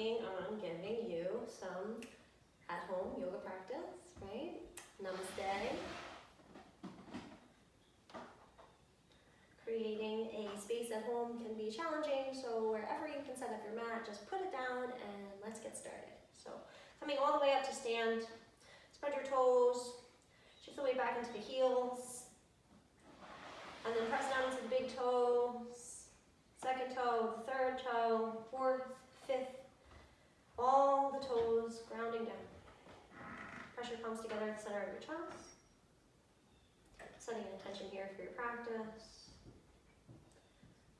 working on giving you some at-home yoga practice, right? Namaste. Creating a space at home can be challenging, so wherever you can set up your mat, just put it down and let's get started. So coming all the way up to stand, spread your toes, shift the weight back into the heels, and then press down into the big toes, second toe, third toe, fourth, fifth, all the toes grounding down. Pressure comes together at the center of your chest. Setting an intention here for your practice.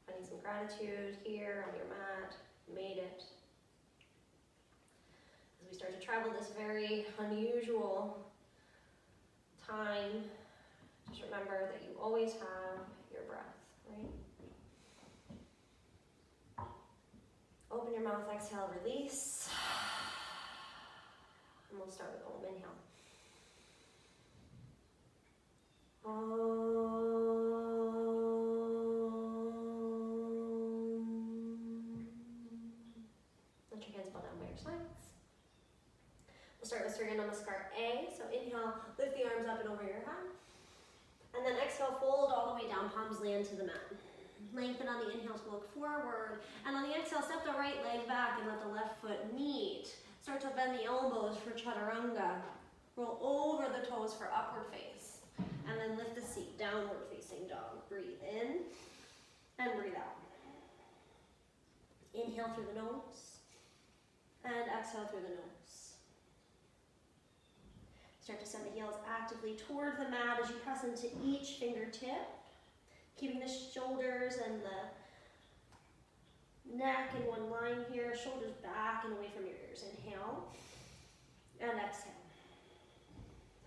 Finding some gratitude here on your mat. You made it. As we start to travel this very unusual time, just remember that you always have your breath, right? Open your mouth, exhale, release. And we'll start with Om. Inhale. Let your hands fall down by your sides. We'll start with Surya Namaskar A. So inhale, lift the arms up and over your head. And then exhale, fold all the way down, palms land to the mat. Lengthen on the inhale to look forward. And on the exhale, step the right leg back and let the left foot meet. Start to bend the elbows for chaturanga. Roll over the toes for upward face. And then lift the seat, downward facing dog. Breathe in and breathe out. Inhale through the nose and exhale through the nose. Start to send the heels actively toward the mat as you press into each fingertip, keeping the shoulders and the neck in one line here, shoulders back and away from your ears. Inhale and exhale.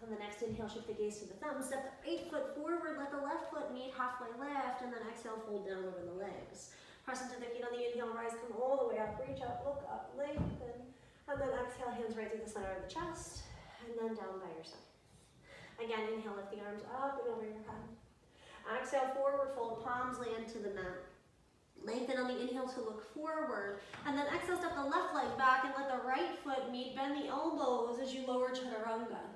On the next inhale, shift the gaze to the thumb. Step the right foot forward, let the left foot meet halfway lift, and then exhale, fold down over the legs. Press into the feet on the inhale, rise, come all the way up, reach up, look up, lengthen, and then exhale, hands right through the center of the chest, and then down by your side. Again, inhale, lift the arms up and over your head. Exhale, forward fold, palms land to the mat. Lengthen on the inhale to look forward, and then exhale, step the left leg back and let the right foot meet, bend the elbows as you lower chaturanga.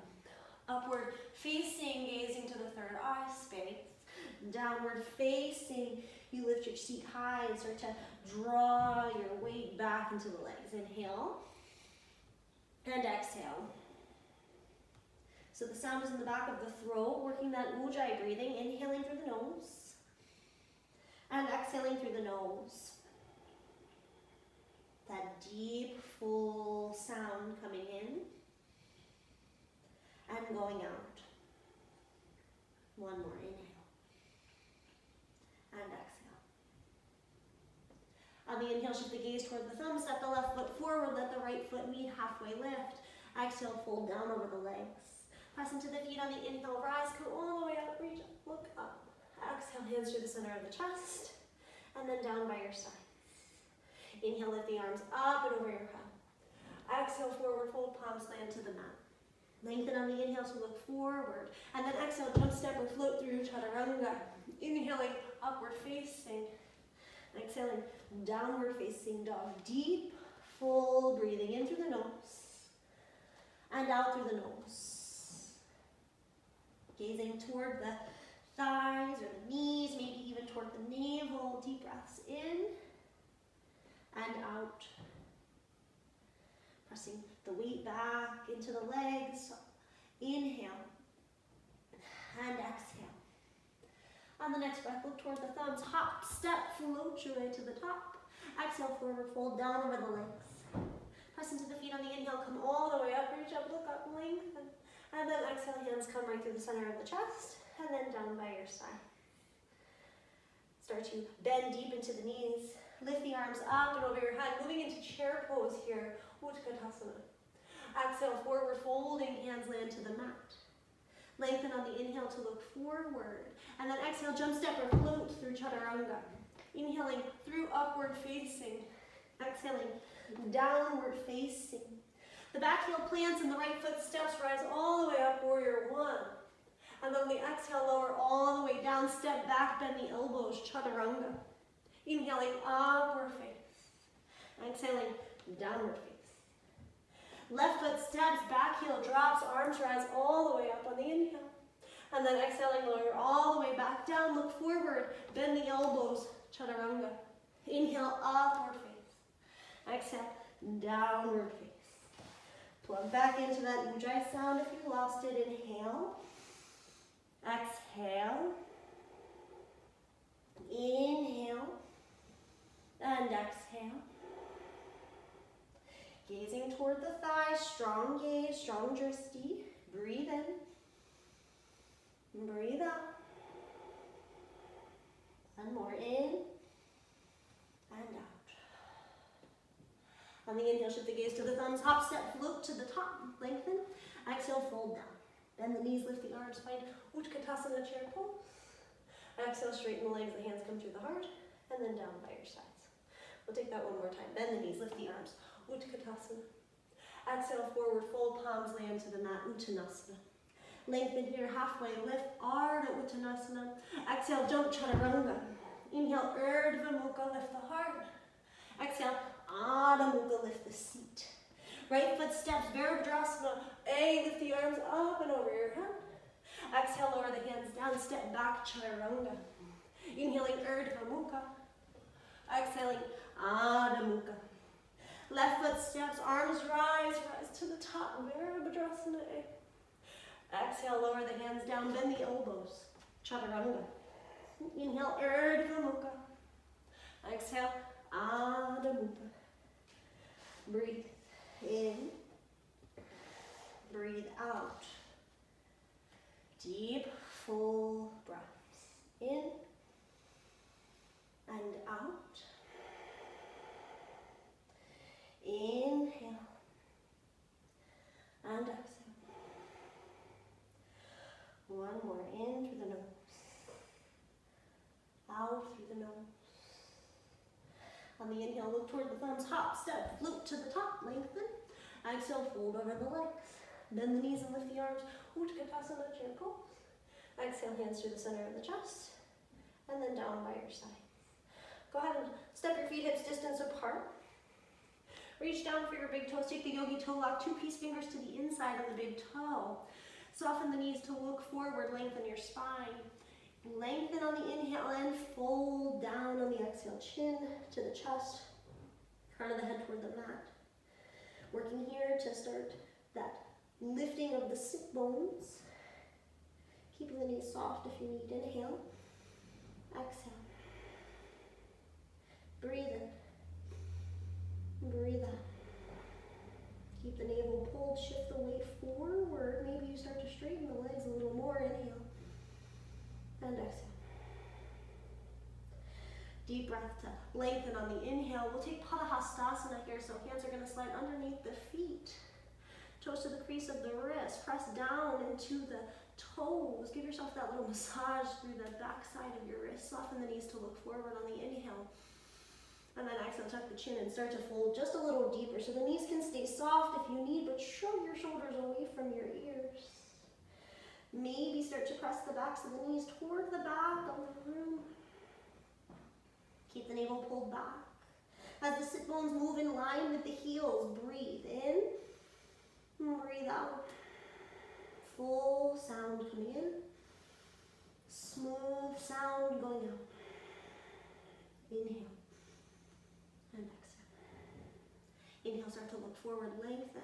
Upward facing, gazing to the third eye space. Downward facing, you lift your seat high and start to draw your weight back into the legs. Inhale and exhale. So the sound is in the back of the throat, working that ujjayi breathing, inhaling through the nose and exhaling through the nose. That deep, full sound coming in and going out. One more, inhale and exhale. On the inhale, shift the gaze toward the thumb, step the left foot forward, let the right foot meet halfway lift. Exhale, fold down over the legs. Press into the feet on the inhale, rise, come all the way up, reach up, look up. Exhale, hands to the center of the chest, and then down by your sides. Inhale, lift the arms up and over your head. Exhale, forward fold, palms land to the mat. Lengthen on the inhale to look forward, and then exhale, jump, step, or float through chaturanga. Inhaling, upward facing. Exhaling, downward facing dog. Deep, full breathing in through the nose and out through the nose. Gazing toward the thighs or the knees, maybe even toward the navel. Deep breaths in and out. Pressing the weight back into the legs. Inhale and exhale. On the next breath, look toward the thumbs. Hop, step, float your way to the top. Exhale, forward fold, down over the legs. Press into the feet on the inhale, come all the way up, reach up, look up, lengthen. And then exhale, hands come right through the center of the chest, and then down by your side. Start to bend deep into the knees. Lift the arms up and over your head, moving into chair pose here, Utkatasana. Exhale, forward folding, hands land to the mat. Lengthen on the inhale to look forward. And then exhale, jump, step, or float through chaturanga. Inhaling through upward facing. Exhaling, downward facing. The back heel plants and the right foot steps, rise all the way up, warrior one. And then the exhale, lower all the way down, step back, bend the elbows, chaturanga. Inhaling, upward face. Exhaling, downward face. Left foot steps, back heel drops, arms rise all the way up on the inhale. And then exhaling, lower all the way back down, look forward, bend the elbows, chaturanga. Inhale, upward face. Exhale, downward face. Plug back into that ujjayi sound if you lost it. Inhale. Exhale. Inhale. And exhale. Gazing toward the thighs, strong gaze, strong drishti. Breathe in. Breathe out. One more in and out. On the inhale, shift the gaze to the thumbs, hop, step, float to the top, lengthen. Exhale, fold down. Bend the knees, lift the arms, find Utkatasana chair pose. Exhale, straighten the legs, the hands come through the heart, and then down by your sides. We'll take that one more time. Bend the knees, lift the arms, Utkatasana. Exhale, forward, fold palms, land to the mat, Uttanasana. Lengthen here, halfway lift, Ardha Uttanasana. Exhale, jump chaturanga. Inhale, Urdhva Mukha, lift the heart. Exhale, Adha Mukha, lift the seat. Right foot steps, Virabhadrasana. Lift the arms up and over your head. Exhale, lower the hands down, step back, chaturanga. Inhaling, Urdhva Mukha. Exhaling, Adha Mukha. Left foot steps, arms rise to the top, Virabhadrasana. Exhale, lower the hands down, bend the elbows, chaturanga. Inhale, Urdhva Mukha. Exhale, Adha Mukha. Breathe in, breathe out. Deep, full breaths. In and out. Inhale and exhale. One more in through the nose. Out through the nose. On the inhale, look toward the thumbs, hop, step, float to the top, lengthen. Exhale, fold over the legs. Bend the knees and lift the arms. Utkatasana chair pose. Exhale, hands through the center of the chest. And then down by your sides. Go ahead and step your feet hips distance apart. Reach down for your big toes. Take the yogi toe lock, 2 peace fingers to the inside of the big toe. Soften the knees to look forward, lengthen your spine. Lengthen on the inhale and fold down on the exhale. Chin to the chest, crown of the head toward the mat. Working here to start that lifting of the sit bones. Keeping the knees soft if you need. Inhale, exhale. Breathe in, breathe out. Keep the navel pulled, shift the weight forward. Maybe you start to straighten the legs a little more. Inhale and exhale. Deep breath to lengthen on the inhale. We'll take Padahastasana here, so hands are going to slide underneath the feet. Toes to the crease of the wrist. Press down into the toes. Give yourself that little massage through the back side of your wrist. Soften the knees to look forward on the inhale. And then exhale, tuck the chin and start to fold just a little deeper. So the knees can stay soft if you need, but shrug your shoulders away from your ears. Maybe start to press the backs of the knees toward the back of the room. Keep the navel pulled back. As the sit bones move in line with the heels, breathe in, breathe out. Full sound coming in. Smooth sound going out. Inhale. And exhale. Inhale, start to look forward, lengthen.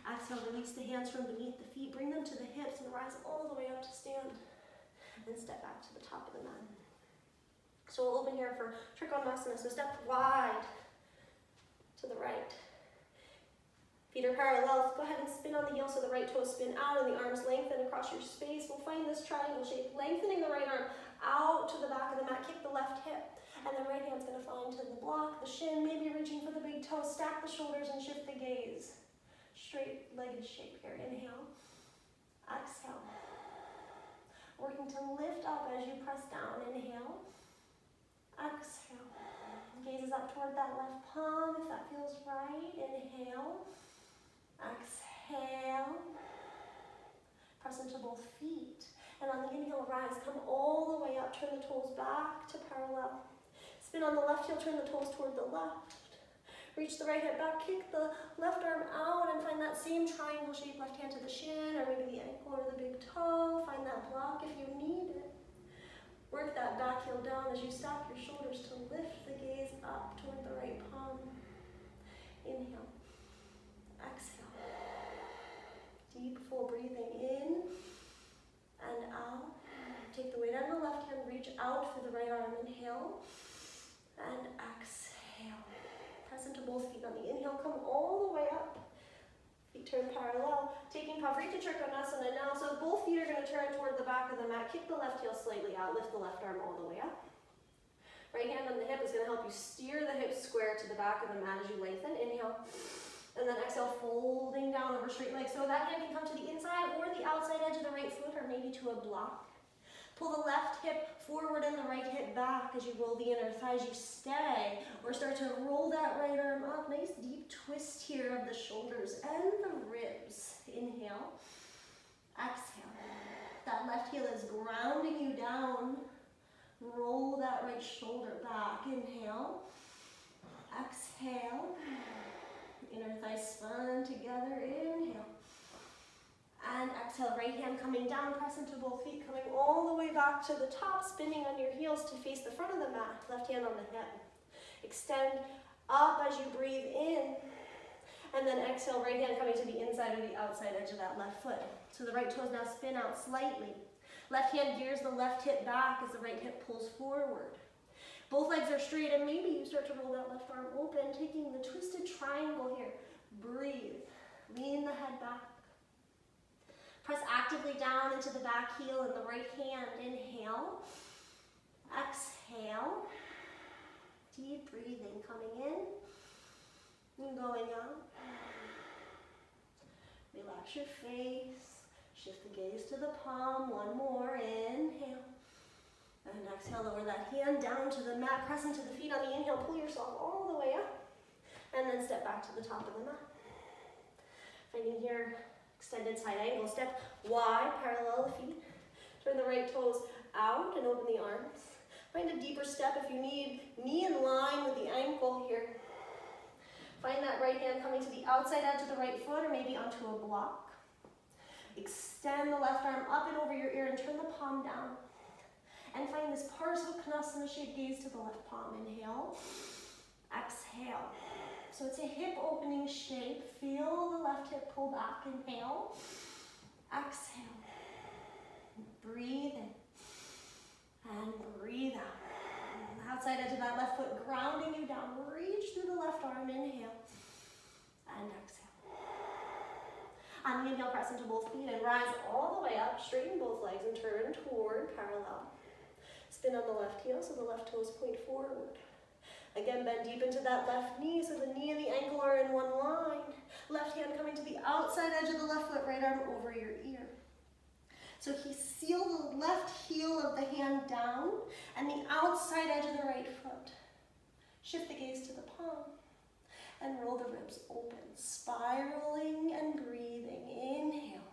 Exhale, release the hands from beneath the feet, bring them to the hips and rise all the way up to stand. And step back to the top of the mat. So we'll open here for Trikonasana. So step wide to the right. Feet are parallel. Go ahead and spin on the heel so the right toes spin out and the arms lengthen across your space. We'll find this triangle shape, lengthening the right arm out to the back of the mat. Kick the left hip. And the right hand's going to fall into the block, the shin, maybe reaching for the big toe. Stack the shoulders and shift the gaze. Straight-legged shape here. Inhale. Exhale. Working to lift up as you press down. Inhale. Exhale. Gaze is up toward that left palm if that feels right. Inhale. Exhale. Press into both feet. And on the inhale, rise. Come all the way up. Turn the toes back to parallel. Spin on the left heel, turn the toes toward the left. Reach the right hip back, kick the left arm out and find that same triangle shape, left hand to the shin or maybe the ankle or the big toe. Find that block if you need it. Work that back heel down as you stack your shoulders to lift the gaze up toward the right palm. Inhale. Exhale. Deep, full breathing in and out. Take the weight on the left hand, reach out through the right arm. Inhale and exhale. Press into both feet on the inhale. Come all the way up. Feet turn parallel. Taking Pavrita Trikonasana now. So both feet are going to turn toward the back of the mat. Kick the left heel slightly out. Lift the left arm all the way up. Right hand on the hip is going to help you steer the hips square to the back of the mat as you lengthen. Inhale. And then exhale, folding down over straight legs. So that hand can come to the inside or the outside edge of the right foot or maybe to a block. Pull the left hip forward and the right hip back as you roll the inner thighs. You stay or start to roll that right arm up. Nice deep twist here of the shoulders and the ribs. Inhale. Exhale. That left heel is grounding you down. Roll that right shoulder back. Inhale. Exhale. Inner thighs spun together. Inhale. And exhale, right hand coming down, press into both feet, coming all the way back to the top, spinning on your heels to face the front of the mat, left hand on the hip. Extend up as you breathe in, and then exhale, right hand coming to the inside or the outside edge of that left foot. So the right toes now spin out slightly. Left hand gears the left hip back as the right hip pulls forward. Both legs are straight, and maybe you start to roll that left arm open, taking the twisted triangle here. Breathe. Lean the head back. Press actively down into the back heel and the right hand. Inhale. Exhale. Deep breathing coming in and going out. Relax your face. Shift the gaze to the palm. One more. Inhale. And exhale, lower that hand down to the mat. Press into the feet on the inhale. Pull yourself all the way up. And then step back to the top of the mat. Finding here, extended side angle. Step wide, parallel the feet. Turn the right toes out and open the arms. Find a deeper step if you need. Knee in line with the ankle here. Find that right hand coming to the outside edge of the right foot or maybe onto a block. Extend the left arm up and over your ear and turn the palm down. And find this Parsvakonasana shape, gaze to the left palm. Inhale, exhale. So it's a hip opening shape. Feel the left hip pull back. Inhale, exhale. Breathe in and breathe out. Outside edge of that left foot, grounding you down. Reach through the left arm. Inhale and exhale. On the inhale, press into both feet and rise all the way up. Straighten both legs and turn toward parallel. Spin on the left heel so the left toes point forward. Again, bend deep into that left knee so the knee and the ankle are in one line. Left hand coming to the outside edge of the left foot, right arm over your ear. So seal the left heel of the hand down and the outside edge of the right foot. Shift the gaze to the palm and roll the ribs open, spiraling and breathing. Inhale,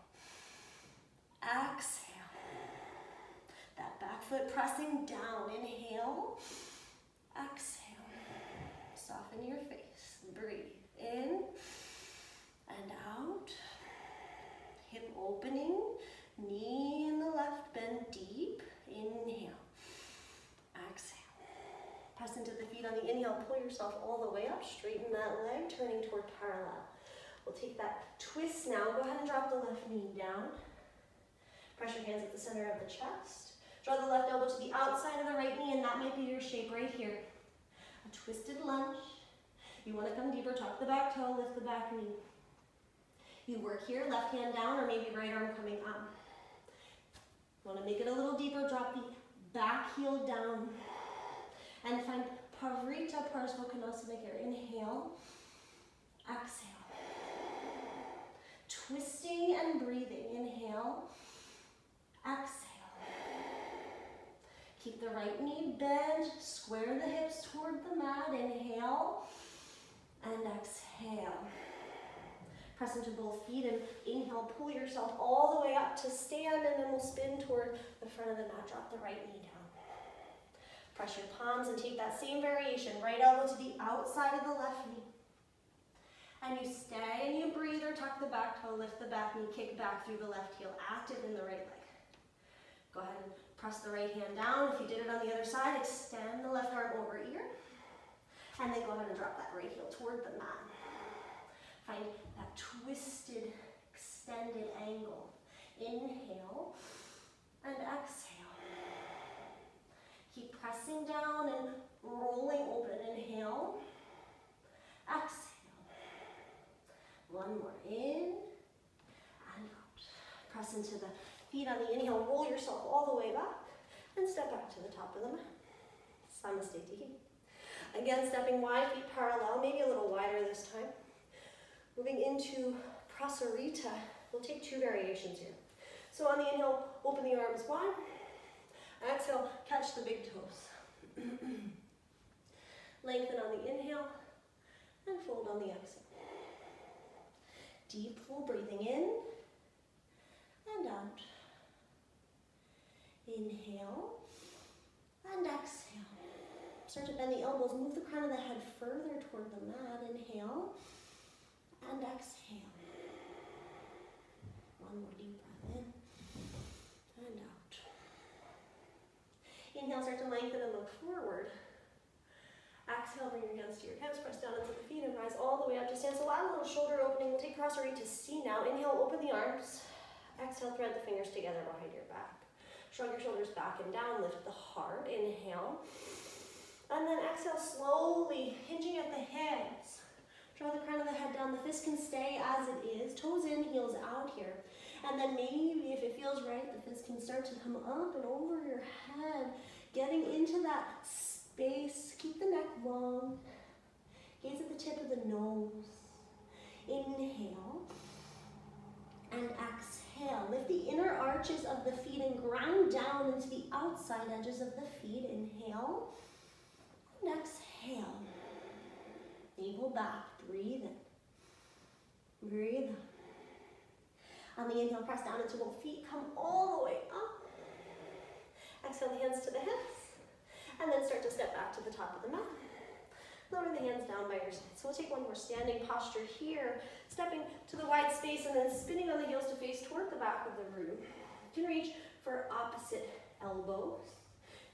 exhale. That back foot pressing down. Inhale, exhale. Soften your face. Breathe in and out. Hip opening. Knee in the left, bend deep. Inhale, exhale. Press into the feet on the inhale. Pull yourself all the way up. Straighten that leg, turning toward parallel. We'll take that twist now. Go ahead and drop the left knee down. Press your hands at the center of the chest. Draw the left elbow to the outside of the right knee, and that might be your shape right here. A twisted lunge. You want to come deeper, tuck the back toe, lift the back knee. You work here, left hand down, or maybe right arm coming up. Want to make it a little deeper, drop the back heel down. And find Pavrita Parsvakonasana here. Inhale, exhale. Twisting and breathing. Inhale, exhale. Keep the right knee bent, square the hips toward the mat. Inhale and exhale. Press into both feet and inhale, pull yourself all the way up to stand, and then we'll spin toward the front of the mat. Drop the right knee down. Press your palms and take that same variation. Right elbow to the outside of the left knee. back toe, lift the back knee, kick back through the left heel, active in the right leg. Go ahead and press the right hand down. If you did it on the other side, extend the left arm over ear. And then go ahead and drop that right heel toward the mat. Find that twisted, extended angle. Inhale and exhale. Keep pressing down and rolling open. Inhale, exhale. One more, in and out. Press into the feet on the inhale, roll yourself all the way back and step back to the top of the mat. Samastiti. Again, stepping wide, feet parallel, maybe a little wider this time. Moving into Prasarita. We'll take two variations here. So on the inhale, open the arms wide. Exhale, catch the big toes. Lengthen on the inhale and fold on the exhale. Deep, full breathing in and out. Inhale and exhale. Start to bend the elbows, move the crown of the head further toward the mat. Inhale and exhale. One more deep breath in and out. Inhale, start to lengthen and look forward. Exhale, bring your hands to your hips, press down into the feet and rise all the way up to stand. So add a little shoulder opening. We'll take Prasarita C now. Inhale, open the arms. Exhale, thread the fingers together behind your back. Shrug your shoulders back and down, lift the heart. Inhale. And then exhale, slowly hinging at the hips. Draw the crown of the head down. The fist can stay as it is. Toes in, heels out here. And then maybe if it feels right, the fist can start to come up and over your head. Getting into that space. Keep the neck long. Gaze at the tip of the nose. Inhale. And exhale. Lift the inner arches of the feet and ground down into the outside edges of the feet. Inhale. And exhale. Navel back. Breathe in. Breathe out. On the inhale, press down into both feet. Come all the way up. Exhale the hands to the hips. And then start to step back to the top of the mat. Lower the hands down by your side. So we'll take one more standing posture here. Stepping to the wide space and then spinning on the heels to face toward the back of the room. You can reach for opposite elbows.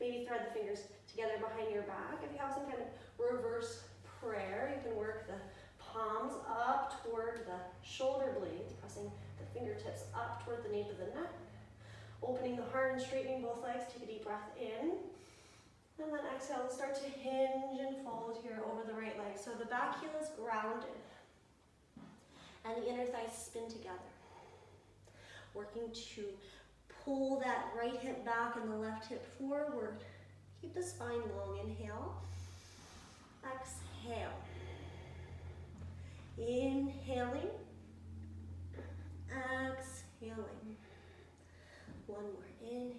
Maybe thread the fingers together behind your back. If you have some kind of reverse prayer, you can work the palms up toward the shoulder blades, pressing the fingertips up toward the nape of the neck. Opening the heart and straightening both legs. Take a deep breath in. And then exhale, start to hinge and fold here over the right leg. So the back heel is grounded. And the inner thighs spin together. Working to pull that right hip back and the left hip forward. Keep the spine long. Inhale. Exhale. Inhaling. Exhaling. One more. Inhale.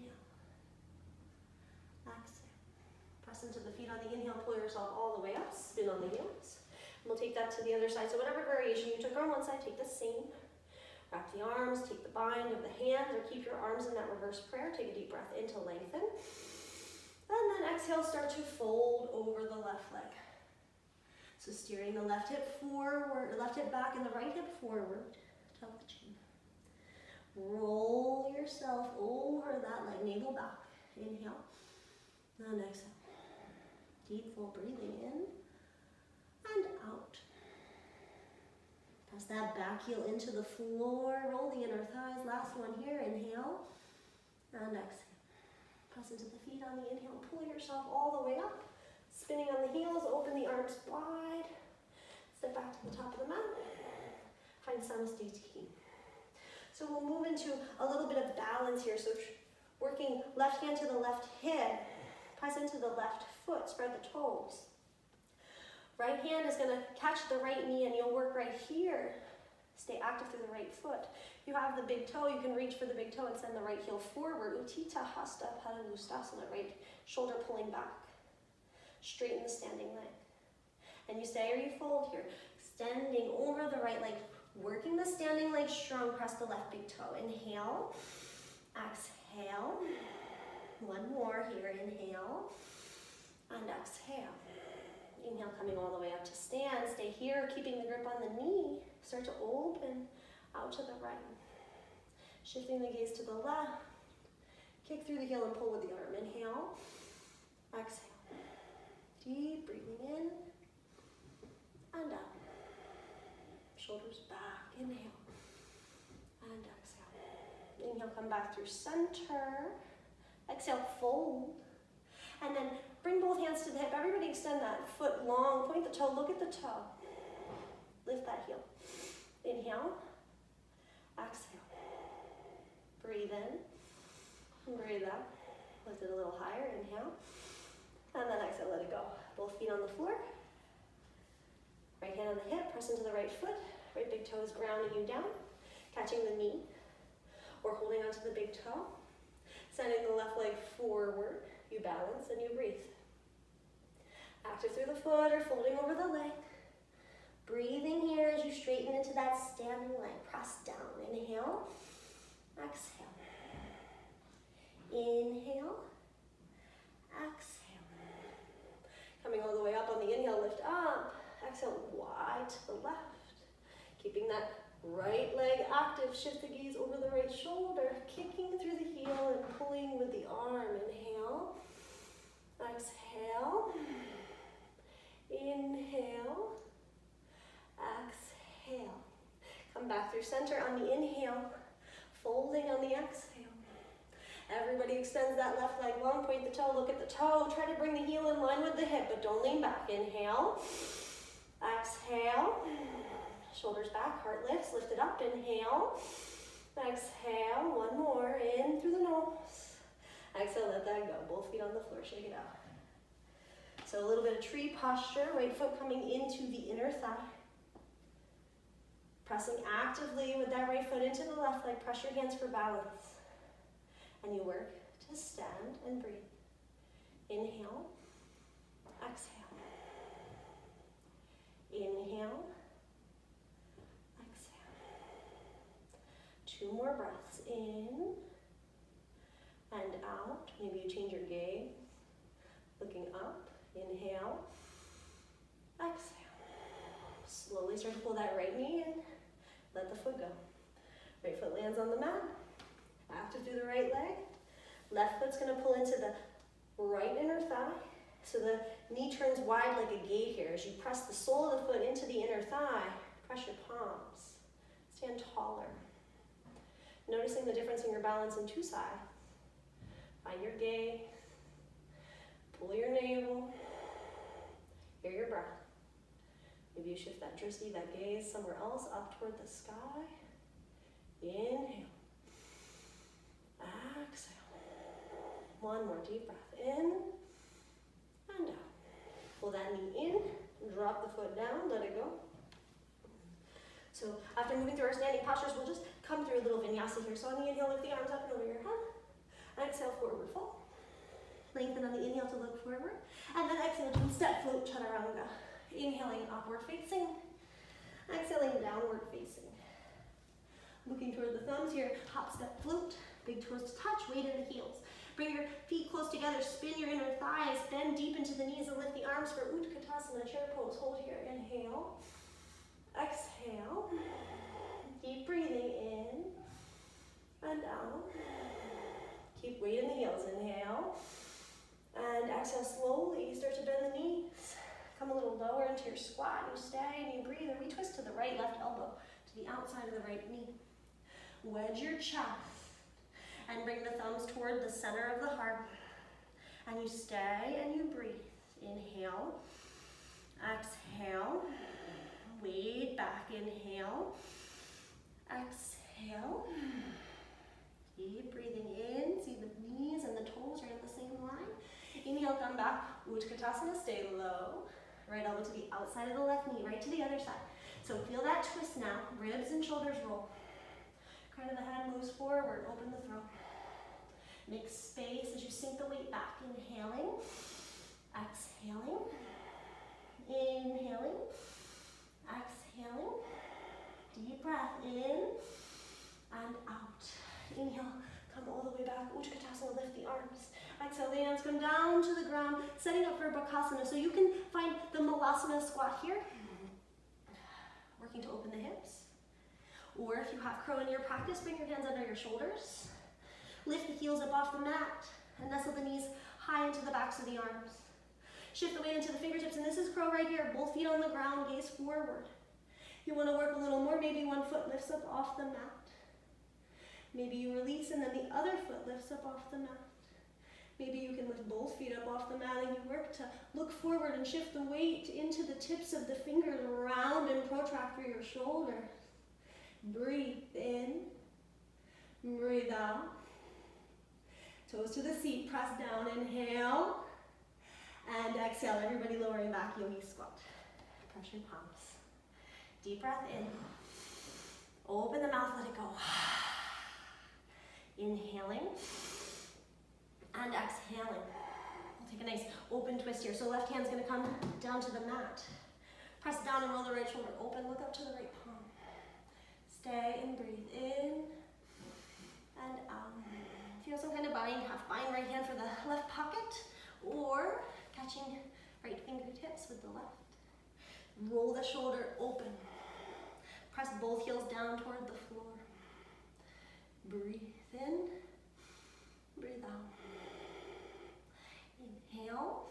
Exhale. Press into the feet on the inhale. Pull yourself all the way up. Spin on the heels. And we'll take that to the other side. So whatever variation you took on one side, take the same. Wrap the arms, take the bind of the hands, or keep your arms in that reverse prayer. Take a deep breath in to lengthen. And then exhale, start to fold over the left leg. So steering the left hip forward, left hip back and the right hip forward. Tuck the chin. Roll yourself over that leg, navel back. Inhale. And exhale. Deep, full breathing in and out. Press that back heel into the floor. Roll the inner thighs. Last one here. Inhale and exhale. Press into the feet on the inhale. Pull yourself all the way up. Spinning on the heels. Open the arms wide. Step back to the top of the mat. Find Samastiti. So we'll move into a little bit of balance here. So working left hand to the left hip. Press into the left foot. Spread the toes. Right hand is going to catch the right knee and you'll work right here. Stay active through the right foot. If you have the big toe, you can reach for the big toe and send the right heel forward. Uttita Hasta Padangustasana, right shoulder pulling back. Straighten the standing leg. And you stay or you fold here. Extending over the right leg. Working the standing leg strong. Press the left big toe. Inhale. Exhale. One more here. Inhale. And exhale. Inhale, coming all the way up to stand. Stay here, keeping the grip on the knee. Start to open out to the right. Shifting the gaze to the left. Kick through the heel and pull with the arm. Inhale, exhale. Deep breathing in and out. Shoulders back, inhale and exhale. Inhale, come back through center. Exhale, fold. And then bring both hands to the hip. Everybody extend that foot long. Point the toe, look at the toe. Lift that heel. Inhale, exhale. Breathe in, breathe out. Lift it a little higher, inhale. And then exhale, let it go. Both feet on the floor. Right hand on the hip, press into the right foot. Right big toe is grounding you down. Catching the knee or holding onto the big toe. Sending the left leg forward. You balance and you breathe. Active through the foot or folding over the leg. Breathing here as you straighten into that standing leg. Press down. Inhale. Exhale. Inhale. Exhale. Coming all the way up on the inhale, lift up. Exhale, wide to the left. Keeping that right leg active. Shift the gaze over the right shoulder. Kicking through the heel and pulling with the arm. Inhale. Exhale. Inhale. Exhale. Come back through center on the inhale. Folding on the exhale. Everybody extends that left leg long. Point the toe, look at the toe. Try to bring the heel in line with the hip, but don't lean back. Inhale. Exhale. Shoulders back, heart lifts, lift it up. Inhale. Exhale. One more. In through the nose. Exhale, let that go. Both feet on the floor, shake it out. So a little bit of tree posture. Right foot coming into the inner thigh. Pressing actively with that right foot into the left leg. Press your hands for balance. And you work to stand and breathe. Inhale. Exhale. Inhale. Exhale. 2 more breaths. In and out. Maybe you change your gaze. Looking up. Inhale. Exhale. Slowly start to pull that right knee in. Let the foot go. Right foot lands on the mat. Active through the right leg. Left foot's going to pull into the right inner thigh. So the knee turns wide like a gate here. As you press the sole of the foot into the inner thigh, press your palms. Stand taller. Noticing the difference in your balance in 2 sides. Find your gaze. Pull your navel. Hear your breath. Maybe you shift that drishti, that gaze somewhere else, up toward the sky. Inhale. Exhale. 1 more deep breath in and out. Pull that knee in, drop the foot down, let it go. So after moving through our standing postures, we'll just come through a little vinyasa here. So on the inhale, lift the arms up and over your head. Exhale, forward fold. Lengthen on the inhale to look forward. And then exhale to step float chaturanga. Inhaling upward facing. Exhaling downward facing. Looking toward the thumbs here, hop, step, float. Big toes to touch, weight in the heels. Bring your feet close together, spin your inner thighs, bend deep into the knees and lift the arms for Utkatasana, chair pose. Hold here, inhale. Exhale. Keep breathing in and out. Keep weight in the heels, inhale. And exhale slowly, start to bend the knees. Come a little lower into your squat, you stay and you breathe and retwist to the right left elbow, to the outside of the right knee. Wedge your chest and bring the thumbs toward the center of the heart. And you stay and you breathe. Inhale, exhale, weight back, inhale, exhale. Keep breathing in, see the knees and the toes are in the same line. Inhale, come back, Utkatasana, stay low. Right elbow to the outside of the left knee, right to the other side. So feel that twist now, ribs and shoulders roll. Crown of the head moves forward, open the throat. Make space as you sink the weight back. Inhaling, exhaling, inhaling, exhaling. Deep breath in and out. Inhale, come all the way back. Utkatasana, lift the arms. Exhale, the hands come down to the ground, setting up for Bakasana. So you can find the Malasana squat here. Working to open the hips. Or if you have crow in your practice, bring your hands under your shoulders. Lift the heels up off the mat and nestle the knees high into the backs of the arms. Shift the weight into the fingertips, and this is crow right here. Both feet on the ground, gaze forward. You want to work a little more, maybe one foot lifts up off the mat. Maybe you release and then the other foot lifts up off the mat. Maybe you can lift both feet up off the mat and you work to look forward and shift the weight into the tips of the fingers around and protract through your shoulders. Breathe in, breathe out. Toes to the seat, press down, inhale. And exhale, everybody lowering back, yogi squat. Press your palms. Deep breath in. Open the mouth, let it go. Inhaling. And exhaling. We'll take a nice open twist here. So left hand's gonna come down to the mat. Press down and roll the right shoulder open. Look up to the right palm. Stay and breathe in and out. Feel some kind of bind, half bind right hand for the left pocket, or catching right fingertips with the left. Roll the shoulder open. Press both heels down toward the floor. Breathe in, breathe out. Inhale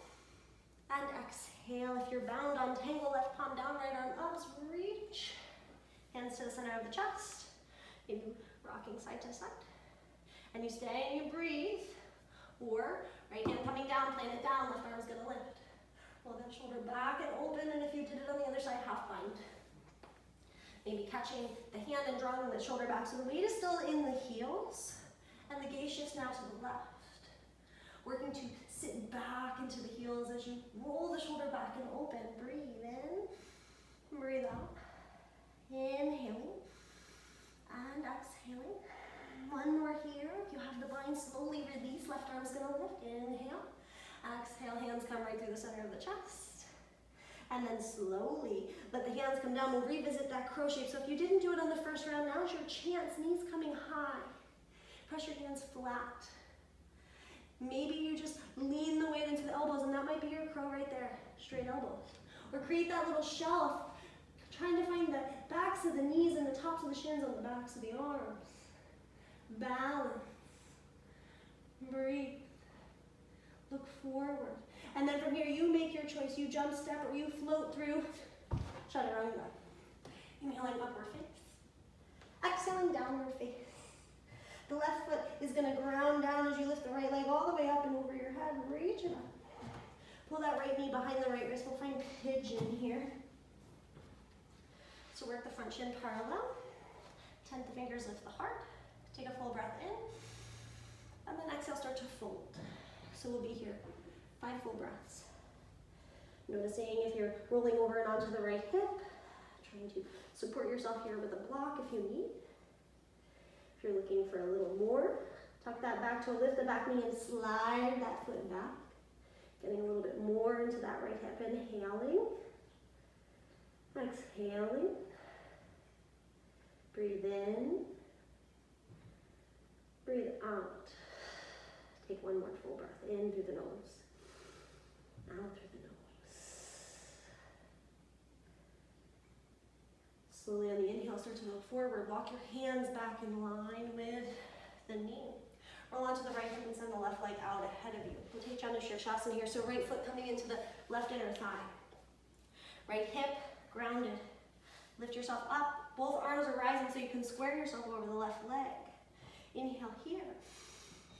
and exhale. If you're bound, untangle left palm down, right arm up, reach. Hands to the center of the chest. Maybe rocking side to side. And you stay and you breathe. Or right hand coming down, plant it down, left arm's gonna lift. Roll that shoulder back and open, and if you did it on the other side, half bind. Maybe catching the hand and drawing the shoulder back so the weight is still in the heels, and the gaze shifts now to the left. Working to sit back into the heels as you roll the shoulder back and open. Breathe in, breathe out. Inhaling and exhaling. One more here. If you have the bind, slowly release. Left arm's gonna lift. Inhale. Exhale, hands come right through the center of the chest. And then slowly let the hands come down. We'll revisit that crow shape. So if you didn't do it on the first round, now's your chance. Knees coming high. Press your hands flat. Maybe you just lean the weight into the elbows, and that might be your crow right there. Straight elbows. Or create that little shelf, trying to find the backs of the knees and the tops of the shins on the backs of the arms. Balance. Breathe. Look forward. And then from here, you make your choice. You jump, step, or you float through. Chaturanga. Inhaling upward face. Exhaling downward face. The left foot is going to ground down as you lift the right leg all the way up and over your head. Reach it up. Pull that right knee behind the right wrist. We'll find pigeon here. So work the front shin parallel. Tent the fingers, lift the heart. Take a full breath in. And then exhale, start to fold. So we'll be here 5 full breaths. Noticing if you're rolling over and onto the right hip. Trying to support yourself here with a block if you need. If you're looking for a little more, tuck that back toe, lift the back knee and slide that foot back. Getting a little bit more into that right hip. Inhaling. Exhaling. Breathe in. Breathe out. Take one more full breath in through the nose. Out through the nose. Slowly on the inhale, start to move forward. Walk your hands back in line with the knee. Roll onto the right hip and send the left leg out ahead of you. We'll take Janu Shirshasana here. So right foot coming into the left inner thigh. Right hip grounded. Lift yourself up. Both arms are rising so you can square yourself over the left leg. Inhale here.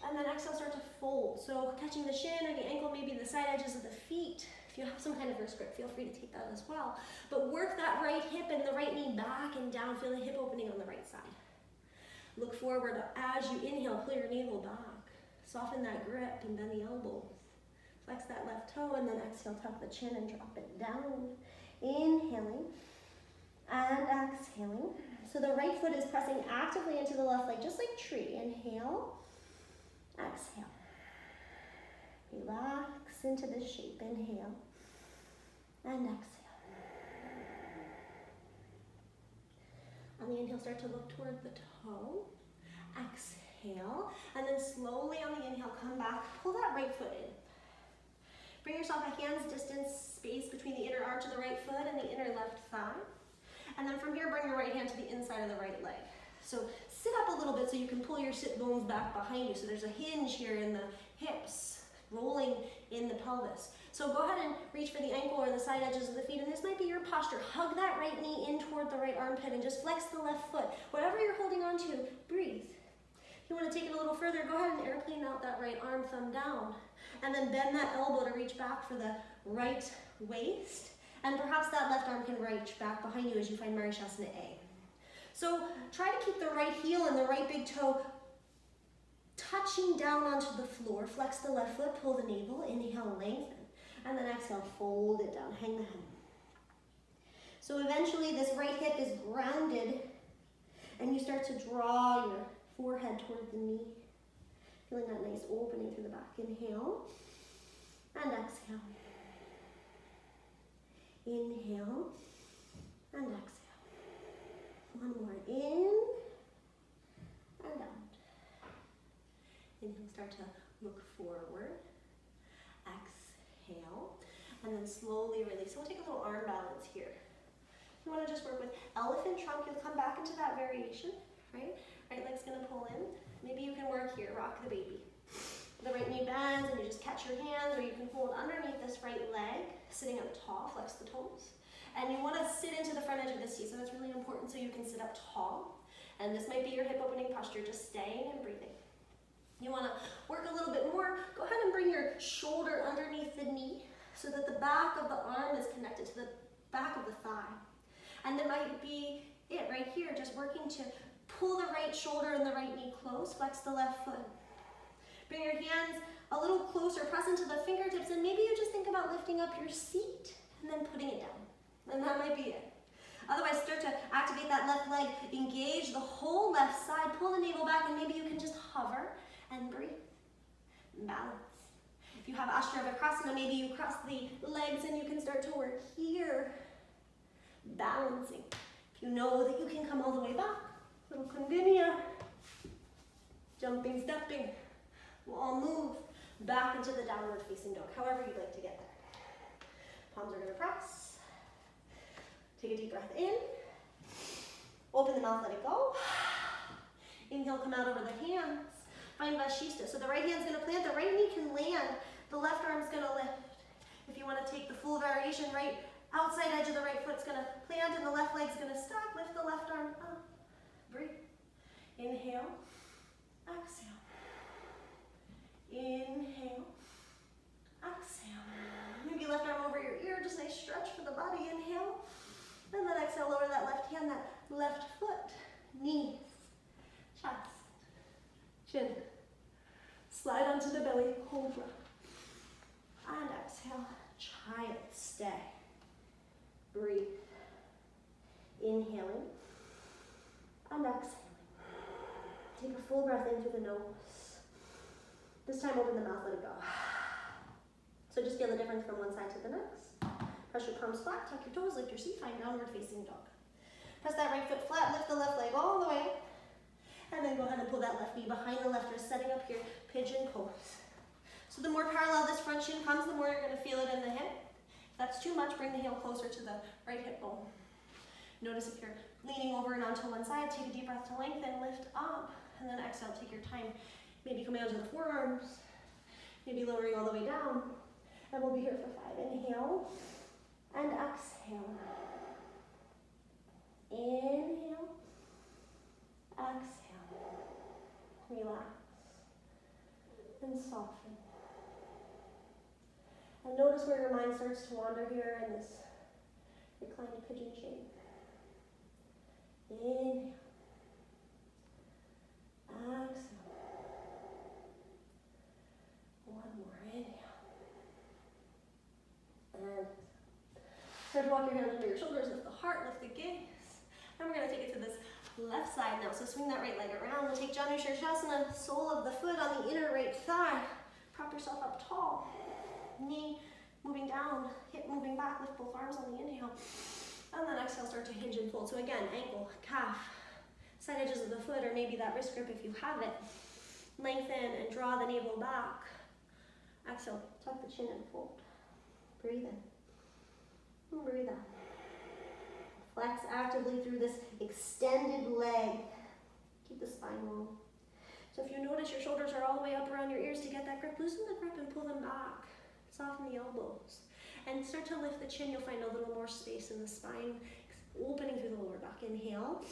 And then exhale, start to fold. So catching the shin or the ankle, maybe the side edges of the feet. If you have some kind of wrist grip, feel free to take that as well. But work that right hip and the right knee back and down. Feel the hip opening on the right side. Look forward as you inhale, pull your navel back. Soften that grip and bend the elbows. Flex that left toe and then exhale, tuck the chin and drop it down. Inhaling and exhaling. So the right foot is pressing actively into the left leg, just like tree. Inhale, exhale. Relax into this shape. Inhale and exhale. On the inhale, start to look toward the toe. Exhale. And then slowly on the inhale, come back. Pull that right foot in. Bring yourself a hand's distance space between the inner arch of the right foot and the inner left thigh. And then then from here, bring your right hand to the inside of the right leg. So sit up a little bit so you can pull your sit bones back behind you. So there's a hinge here in the hips, rolling in the pelvis. So go ahead and reach for the ankle or the side edges of the feet, and this might be your posture. Hug that right knee in toward the right armpit and just flex the left foot. Whatever you're holding on to, breathe. If you want to take it a little further, go ahead and airplane out that right arm, thumb down, and then bend that elbow to reach back for the right waist, and perhaps that left arm can reach back behind you as you find Marishasana A. So try to keep the right heel and the right big toe touching down onto the floor. Flex the left foot, pull the navel, inhale, lengthen. And then exhale, fold it down, hang the head. So eventually this right hip is grounded and you start to draw your forehead toward the knee. Feeling that nice opening through the back. Inhale and exhale. Inhale and exhale. One more in and out. Inhale, start to look forward. Exhale, and then slowly release. So we'll take a little arm balance here. If you want to just work with elephant trunk, you'll come back into that variation, right? Right leg's going to pull in. Maybe you can work here, rock the baby. The right knee bends and you just catch your hands, or you can hold underneath this right leg, sitting up tall, flex the toes. And you want to sit into the front edge of the seat, so that's really important so you can sit up tall. And this might be your hip opening posture, just staying and breathing. You want to work a little bit more, go ahead and bring your shoulder underneath the knee so that the back of the arm is connected to the back of the thigh. And that might be it right here, just working to pull the right shoulder and the right knee close, flex the left foot. Bring your hands a little closer, press into the fingertips, and maybe you just think about lifting up your seat and then putting it down. And that might be it. Otherwise, start to activate that left leg, engage the whole left side, pull the navel back, and maybe you can just hover and breathe, balance. If you have Ashtavrikrasana, maybe you cross the legs and you can start to work here, balancing. If you know that you can come all the way back, little Kundinya, jumping, stepping. We'll all move back into the downward facing dog, however you'd like to get there. Palms are going to press. Take a deep breath in. Open the mouth, let it go. Inhale, come out over the hands. Find Vashishta. So the right hand's going to plant, the right knee can land, the left arm's going to lift. If you want to take the full variation, right outside edge of the right foot's going to plant and the left leg's going to stop. Lift the left arm up. Breathe. Inhale. Exhale. Inhale. Exhale. Maybe left arm over your ear, just nice stretch for the body. Inhale. And then exhale, lower that left hand, that left foot, knees, chest, chin. Slide onto the belly, cobra. And exhale, child, stay. Breathe. Inhaling and exhaling. Take a full breath in through the nose. This time open the mouth, let it go. So just feel the difference from one side to the next. Press your palms flat, tuck your toes, lift your seat, find downward facing dog. Press that right foot flat, lift the left leg all the way. And then go ahead and pull that left knee behind the left wrist, setting up here, pigeon pose. So the more parallel this front shin comes, the more you're going to feel it in the hip. If that's too much, bring the heel closer to the right hip bone. Notice if you're leaning over and onto one side, take a deep breath to lengthen, lift up, and then exhale, take your time. Maybe coming onto the forearms, maybe lowering all the way down. And we'll be here for 5. Inhale and exhale. Inhale, exhale. Relax and soften. And notice where your mind starts to wander here in this reclined pigeon shape. Inhale. Exhale. One more. Inhale. And start to walk your hands under your shoulders, lift the heart, lift the gaze. And we're going to take it to this left side now. So swing that right leg around. We'll take Janu Shirshasana, sole of the foot on the inner right thigh. Prop yourself up tall. Knee moving down, hip moving back, lift both arms on the inhale. And then exhale, start to hinge and fold. So again, ankle, calf, side edges of the foot, or maybe that wrist grip if you have it. Lengthen and draw the navel back. Exhale, tuck the chin and fold. Breathe in. And breathe out. Flex actively through this extended leg. Keep the spine long. So if you notice your shoulders are all the way up around your ears to get that grip, loosen the grip and pull them back. Soften the elbows. And start to lift the chin. You'll find a little more space in the spine, opening through the lower back. Inhale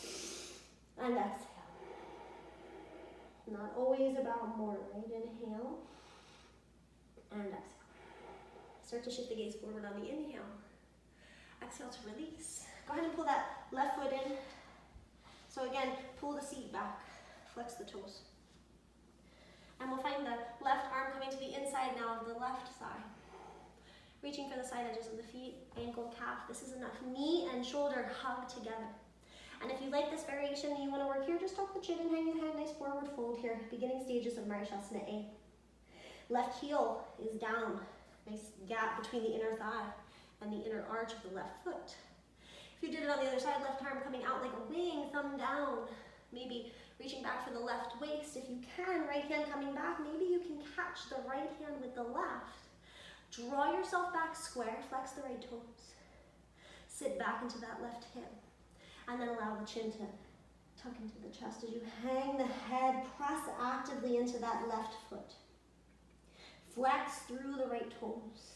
and exhale. Not always about more, right? Inhale and exhale. Start to shift the gaze forward on the inhale. Exhale to release. Go ahead and pull that left foot in. So again, pull the seat back. Flex the toes. And we'll find the left arm coming to the inside now of the left thigh. Reaching for the side edges of the feet, ankle, calf. This is enough. Knee and shoulder hug together. And if you like this variation and you want to work here, just tuck the chin and hang the head, nice forward fold here. Beginning stages of Marishasana A. Left heel is down. Nice gap between the inner thigh and the inner arch of the left foot. If you did it on the other side, left arm coming out like a wing, thumb down. Maybe reaching back for the left waist. If you can, right hand coming back, maybe you can catch the right hand with the left. Draw yourself back square, flex the right toes. Sit back into that left hip. And then allow the chin to tuck into the chest as you hang the head, press actively into that left foot. Flex through the right toes.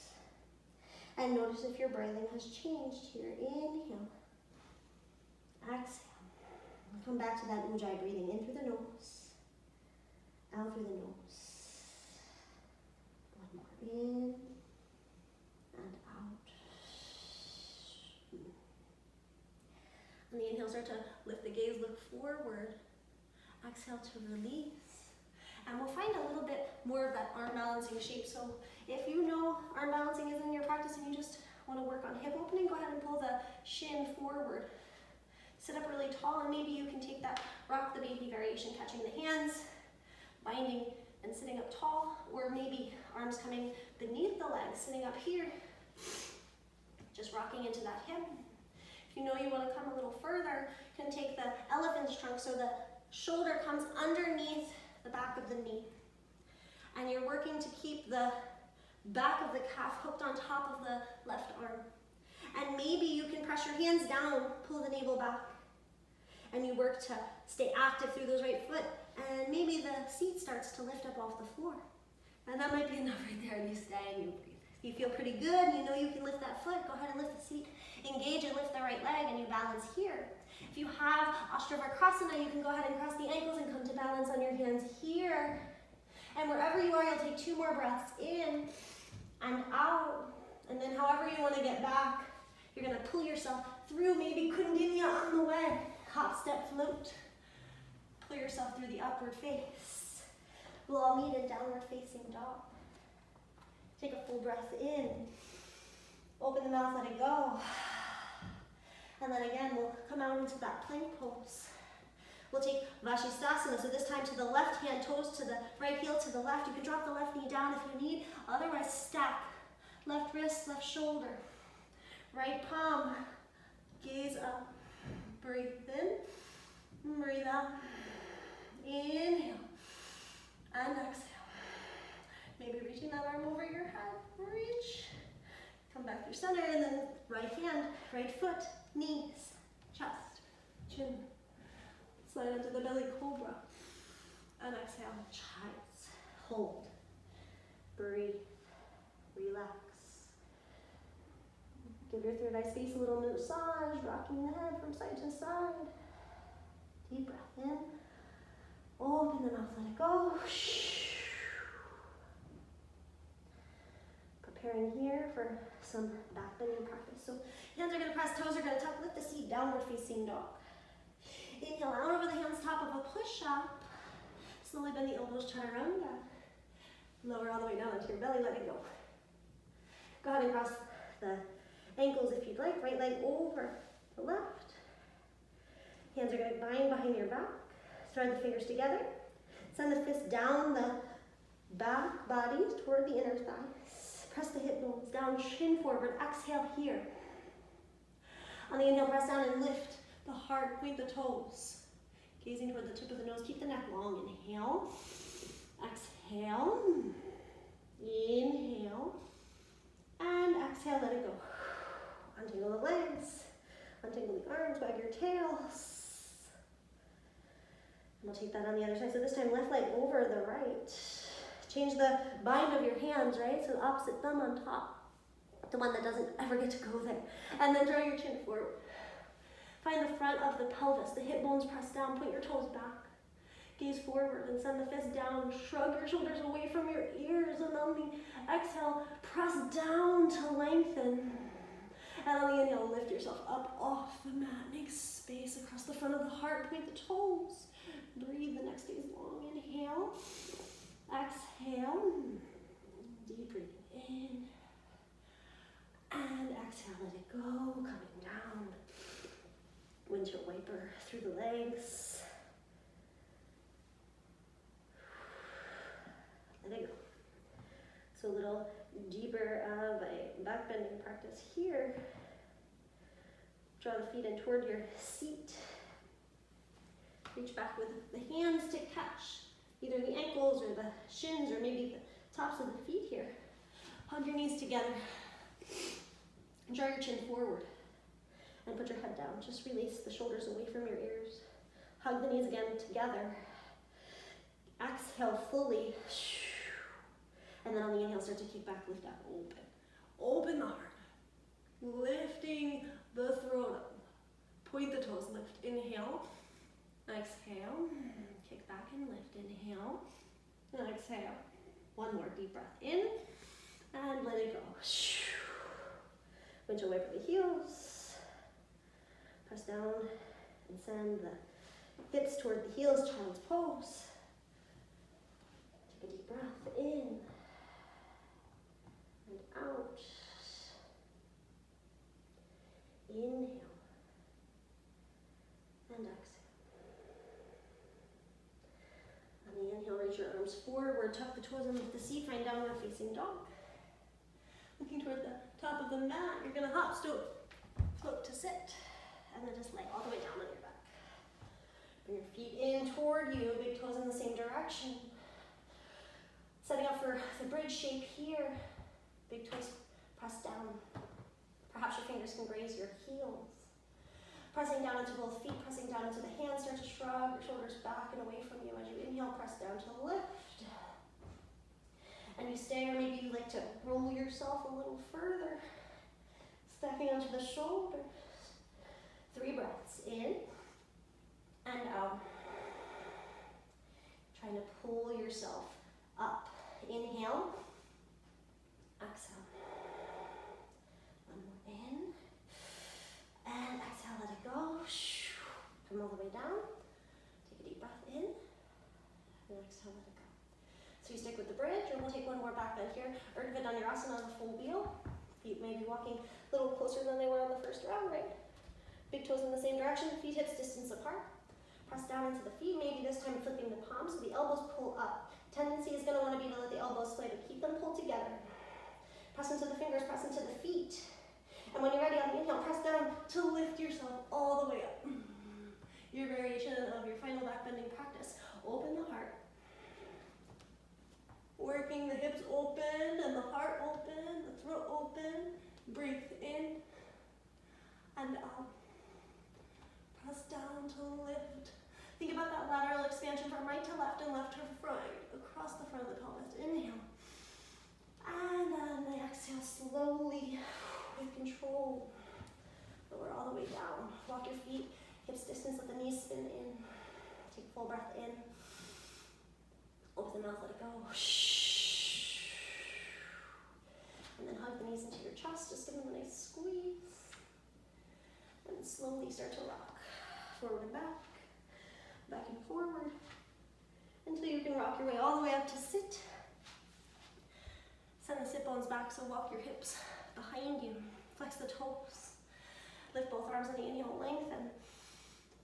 And notice if your breathing has changed here. Inhale. Exhale. Come back to that ujjayi breathing in through the nose, out through the nose. One more in and out. On the inhale, start to lift the gaze, look forward. Exhale to release. And we'll find a little bit more of that arm balancing shape. So if you know arm balancing isn't in your practice and you just want to work on hip opening, go ahead and pull the shin forward. Sit up really tall, and maybe you can take that rock the baby variation, catching the hands, binding and sitting up tall, or maybe arms coming beneath the legs, sitting up here, just rocking into that hip. If you know you want to come a little further, you can take the elephant's trunk so the shoulder comes underneath the back of the knee. And you're working to keep the back of the calf hooked on top of the left arm. And maybe you can press your hands down, pull the navel back. And you work to stay active through those right foot. And maybe the seat starts to lift up off the floor. And that might be enough right there. And you stay and you breathe. If you feel pretty good, you know you can lift that foot, go ahead and lift the seat. Engage and lift the right leg and you balance here. If you have Ashtavakrasana, you can go ahead and cross the ankles and come to balance on your hands here. And wherever you are, you'll take 2 more breaths in and out. And then however you want to get back, you're going to pull yourself through, maybe Kundalini on the way. Hop, step, float. Pull yourself through the upward face. We'll all meet in downward facing dog. Take a full breath in. Open the mouth, let it go. And then again, we'll come out into that plank pose. We'll take Vashisthasana, so this time to the left hand, toes to the right heel to the left. You can drop the left knee down if you need. Otherwise, stack. Left wrist, left shoulder. Right palm, gaze up. Breathe in, breathe out. Inhale and exhale. Maybe reaching that arm over your head. Reach. Come back through center and then right hand, right foot, knees, chest, chin. Slide into the belly cobra. And exhale, child's. Hold. Breathe. Relax. Give your third eye space a little massage, rocking the head from side to side. Deep breath in. Open the mouth, let it go. Preparing here for some back bending practice. So hands are going to press, toes are going to tuck, lift the seat, downward facing dog. Inhale out over the hands, top of a push-up. Slowly bend the elbows, chaturanga. Lower all the way down into your belly, let it go. Go ahead and cross the ankles if you'd like. Right leg over the left. Hands are going to bind behind your back. Thread the fingers together. Send the fist down the back body toward the inner thighs. Press the hip bones down, chin forward. Exhale here. On the inhale, press down and lift the heart, point the toes. Gazing toward the tip of the nose. Keep the neck long. Inhale. Exhale. Inhale. And exhale, let it go. Untangle the legs. Untangle the arms, wag your tails. And we'll take that on the other side. So this time, left leg over the right. Change the bind of your hands, right? So the opposite thumb on top. The one that doesn't ever get to go there. And then draw your chin forward. Find the front of the pelvis, the hip bones press down, point your toes back. Gaze forward and send the fist down. Shrug your shoulders away from your ears. And on the exhale, press down to lengthen. And on the inhale, lift yourself up off the mat. Make space across the front of the heart. Point the toes. Breathe the next days long. Inhale. Exhale. Deep breathing in. And exhale, let it go. Coming down. Windshield wiper through the legs. Let it go. So a little deeper of a back bending practice here. Draw the feet in toward your seat. Reach back with the hands to catch either the ankles or the shins or maybe the tops of the feet here. Hug your knees together. Draw your chin forward and put your head down. Just release the shoulders away from your ears. Hug the knees again together. Exhale fully. And then on the inhale, start to kick back, lift up, open. Open the heart. Lifting the throat up. Point the toes, lift. Inhale. Exhale. Kick back and lift. Inhale. And exhale. One more deep breath in. And let it go. Windshield wiper the heels. Press down and send the hips toward the heels, child's pose. Take a deep breath in and out. Inhale and exhale. On the inhale, raise your arms forward, tuck the toes and lift the seat, find downward facing dog. Looking toward the top of the mat, you're gonna hop, float to sit, and then just lay all the way down on your back. Bring your feet in toward you, big toes in the same direction. Setting up for the bridge shape here. Big toes press down. Perhaps your fingers can graze your heels. Pressing down into both feet, pressing down into the hands, start to shrug your shoulders back and away from you as you inhale, press down to lift. And you stay, or maybe you like to roll yourself a little further. Stacking onto the shoulders. 3 breaths in and out. Trying to pull yourself up. Inhale. Exhale. One more in. And exhale, let it go. Come all the way down. Take a deep breath in. And exhale, let it go. So you stick with the bridge, or we'll take one more back bend here. Urdhva Dhanurasana on the full wheel. Feet may be walking a little closer than they were on the first round, right? Big toes in the same direction, feet hips distance apart. Press down into the feet, maybe this time flipping the palms so the elbows pull up. Tendency is going to want to be to let the elbows splay, but keep them pulled together. Press into the fingers, press into the feet. And when you're ready on the inhale, press down to lift yourself all the way up. Your variation of your final back bending practice. Open the heart. Working the hips open and the heart open, the throat open. Breathe in and out. Press down to lift. Think about that lateral expansion from right to left and left to right, across the front of the pelvis. Inhale. And then exhale slowly, with control. Lower all the way down. Walk your feet, hips distance, let the knees spin in. Take a full breath in. Open the mouth, let it go. And then hug the knees into your chest, just give them a nice squeeze. And slowly start to rock. Forward and back. Back and forward. Until you can rock your way all the way up to sit. Send the sit bones back, so walk your hips behind you. Flex the toes. Lift both arms on the inhale, lengthen.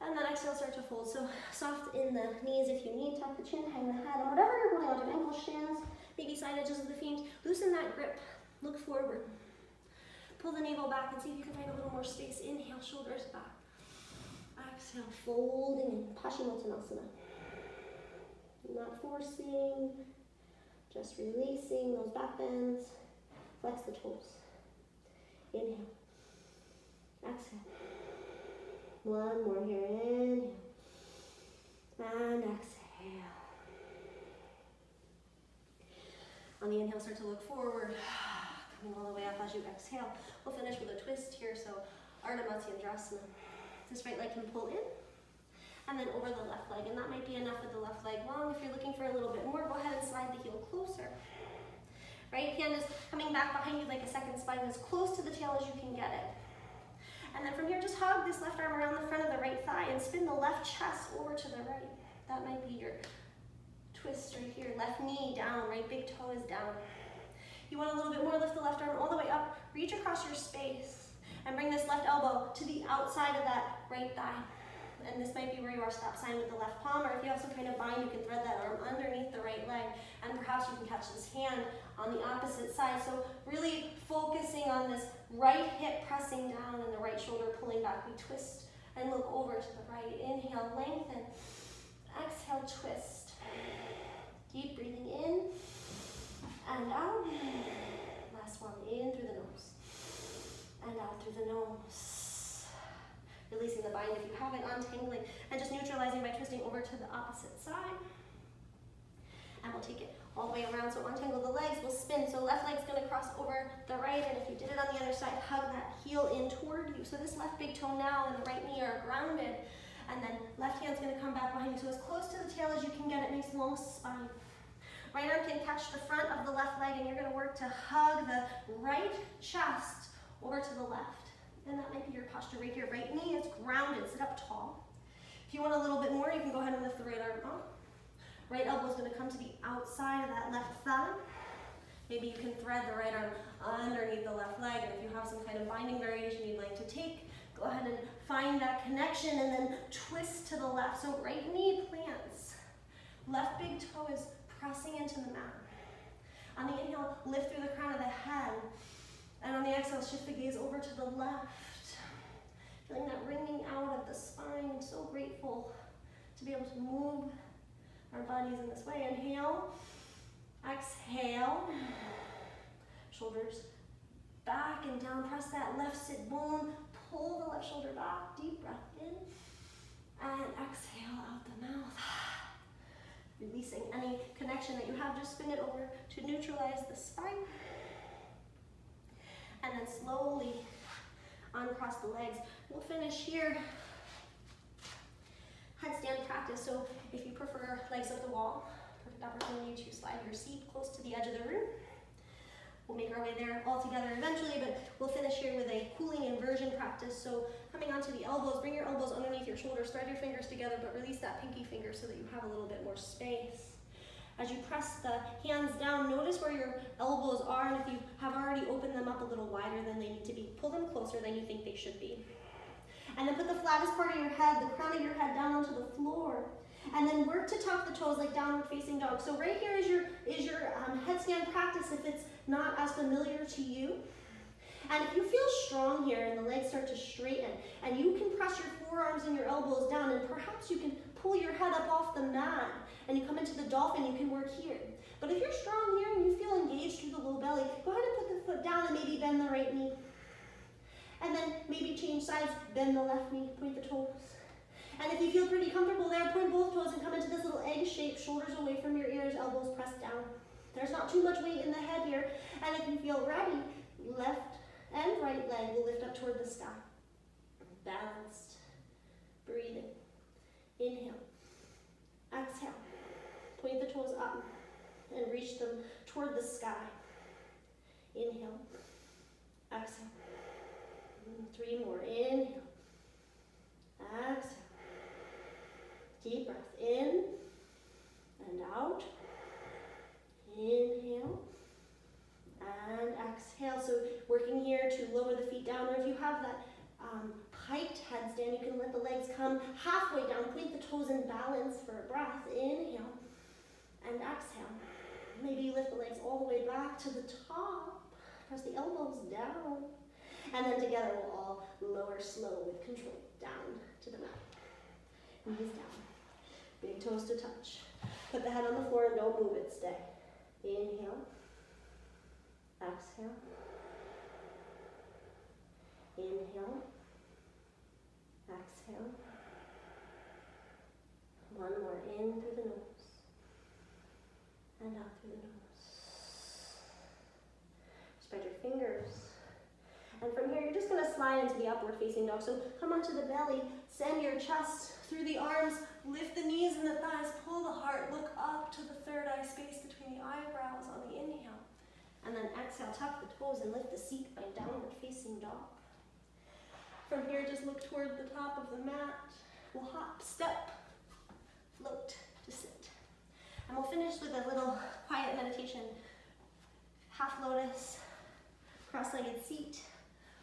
And then exhale, start to fold. So soft in the knees if you need. Tuck the chin, hang the head. And whatever you're holding onto, ankles, shins, maybe side edges of the feet. Loosen that grip. Look forward. Pull the navel back and see if you can find a little more space. Inhale, shoulders back. Exhale, folding in Paschimottanasana. Not forcing, just releasing those back bends. Flex the toes. Inhale. Exhale. One more here, inhale. And exhale. On the inhale, start to look forward. Coming all the way up as you exhale. We'll finish with a twist here, so Ardha Matsyendrasana. This right leg can pull in, and then over the left leg, and that might be enough with the left leg long. If you're looking for a little bit more, go ahead and slide the heel closer. Right hand is coming back behind you like a second spine, as close to the tail as you can get it. And then from here, just hug this left arm around the front of the right thigh and spin the left chest over to the right. That might be your twist right here. Left knee down, right big toe is down. You want a little bit more, lift the left arm all the way up, reach across your space, and bring this left elbow to the outside of that right thigh. And this might be where you are, stop sign with the left palm, or if you have some kind of bind, you can thread that arm underneath the right leg, and perhaps you can catch this hand on the opposite side. So really focusing on this right hip pressing down and the right shoulder pulling back. We twist and look over to the right. Inhale, lengthen. Exhale, twist. Keep breathing in and out. Last one, in through the nose and out through the nose. Releasing the bind if you have it, untangling, and just neutralizing by twisting over to the opposite side. And we'll take it all the way around, so untangle the legs, we'll spin. So left leg's gonna cross over the right, and if you did it on the other side, hug that heel in toward you. So this left big toe now and the right knee are grounded, and then left hand's gonna come back behind you. So as close to the tail as you can get it, nice long spine. Right arm can catch the front of the left leg, and you're gonna work to hug the right chest over to the left. And that might be your posture right here. Right knee is grounded, sit up tall. If you want a little bit more, you can go ahead and lift the right arm up. Right elbow is going to come to the outside of that left thigh. Maybe you can thread the right arm underneath the left leg, and if you have some kind of binding variation you'd like to take, go ahead and find that connection and then twist to the left. So right knee plants. Left big toe is pressing into the mat. On the inhale, lift through the crown of the head. And on the exhale, shift the gaze over to the left. Feeling that ringing out of the spine. I'm so grateful to be able to move our bodies in this way. Inhale, exhale. Shoulders back and down. Press that left sit bone. Pull the left shoulder back. Deep breath in. And exhale out the mouth. Releasing any connection that you have. Just spin it over to neutralize the spine. And then slowly uncross the legs. We'll finish here. Headstand practice. So if you prefer legs up the wall, perfect opportunity to slide your seat close to the edge of the room. We'll make our way there all together eventually, but we'll finish here with a cooling inversion practice. So coming onto the elbows, bring your elbows underneath your shoulders, thread your fingers together, but release that pinky finger so that you have a little bit more space. As you press the hands down, notice where your elbows are, and if you have already opened them up a little wider than they need to be, pull them closer than you think they should be. And then put the flattest part of your head, the crown of your head, down onto the floor. And then work to tuck the toes like downward facing dog. So right here is your headstand practice if it's not as familiar to you. And if you feel strong here and the legs start to straighten, and you can press your forearms and your elbows down, and perhaps you can pull your head up off the mat, and you come into the dolphin, you can work here. But if you're strong here and you feel engaged through the low belly, go ahead and put the foot down and maybe bend the right knee. And then maybe change sides, bend the left knee, point the toes. And if you feel pretty comfortable there, point both toes and come into this little egg shape, shoulders away from your ears, elbows pressed down. There's not too much weight in the head here. And if you feel ready, left and right leg will lift up toward the sky. Balanced. Breathing. Inhale. Exhale. Point the toes up and reach them toward the sky. Inhale. Exhale. 3 more. Inhale. Exhale. Deep breath in and out. Inhale and exhale. So working here to lower the feet down, or if you have that piked headstand, you can let the legs come halfway down. Point the toes in balance for a breath. Inhale and exhale. Maybe you lift the legs all the way back to the top. Press the elbows down. And then together we'll all lower slow with control down to the mat. Knees down. Big toes to touch. Put the head on the floor and don't move it. Stay. Inhale. Exhale. Inhale. Exhale. exhale. One more, in through the nose and out through the nose. Spread your fingers. And from here, you're just going to slide into the upward facing dog. So come onto the belly, send your chest through the arms, lift the knees and the thighs, pull the heart, look up to the third eye space between the eyebrows on the inhale. And then exhale, tuck the toes and lift the seat by downward facing dog. From here, just look toward the top of the mat. We'll hop, step, float to sit. And we'll finish with a little quiet meditation. Half lotus, cross-legged seat,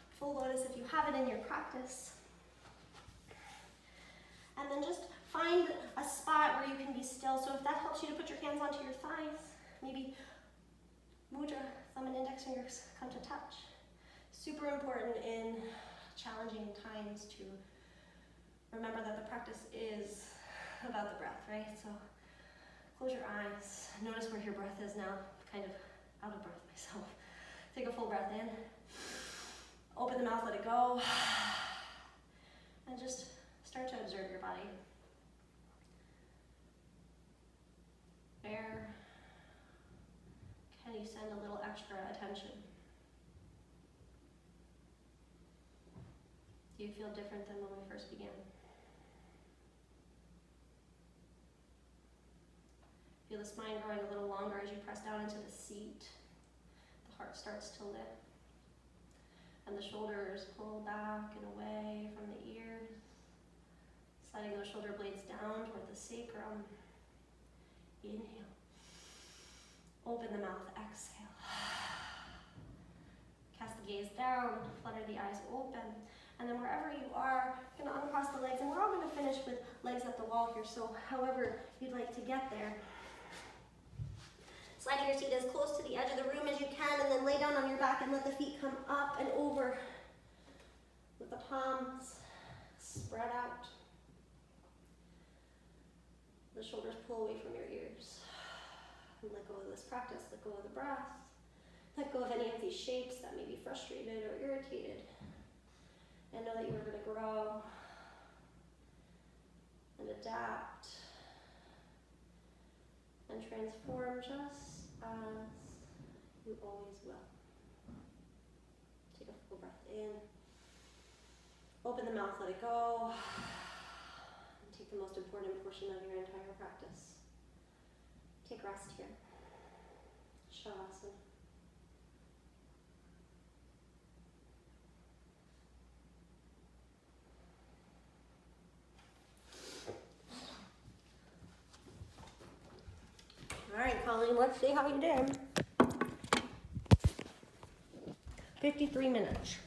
full lotus if you have it in your practice. And then just find a spot where you can be still. So if that helps you to put your hands onto your thighs, maybe mudra, thumb and index fingers come to touch. Super important in challenging times to remember that the practice is about the breath, right? So close your eyes. Notice where your breath is now. Kind of out of breath myself. Take a full breath in. Open the mouth, let it go. And just start to observe your body. Where can you send a little extra attention? Do you feel different than when we first began? Feel the spine growing a little longer as you press down into the seat. The heart starts to lift. And the shoulders pull back and away from the ears. Sliding those shoulder blades down toward the sacrum. Inhale. Open the mouth, exhale. Cast the gaze down, flutter the eyes open. And then wherever you are, you're gonna uncross the legs, and we're all gonna finish with legs at the wall here, so however you'd like to get there. Slide your seat as close to the edge of the room as you can, and then lay down on your back and let the feet come up and over with the palms spread out. The shoulders pull away from your ears. And let go of this practice, let go of the breath. Let go of any of these shapes that may be frustrated or irritated. And know that you are going to grow and adapt and transform just as you always will. Take a full breath in. Open the mouth, let it go. And take the most important portion of your entire practice. Take rest here. Shavasana. All right, Colleen, let's see how you did. 53 minutes.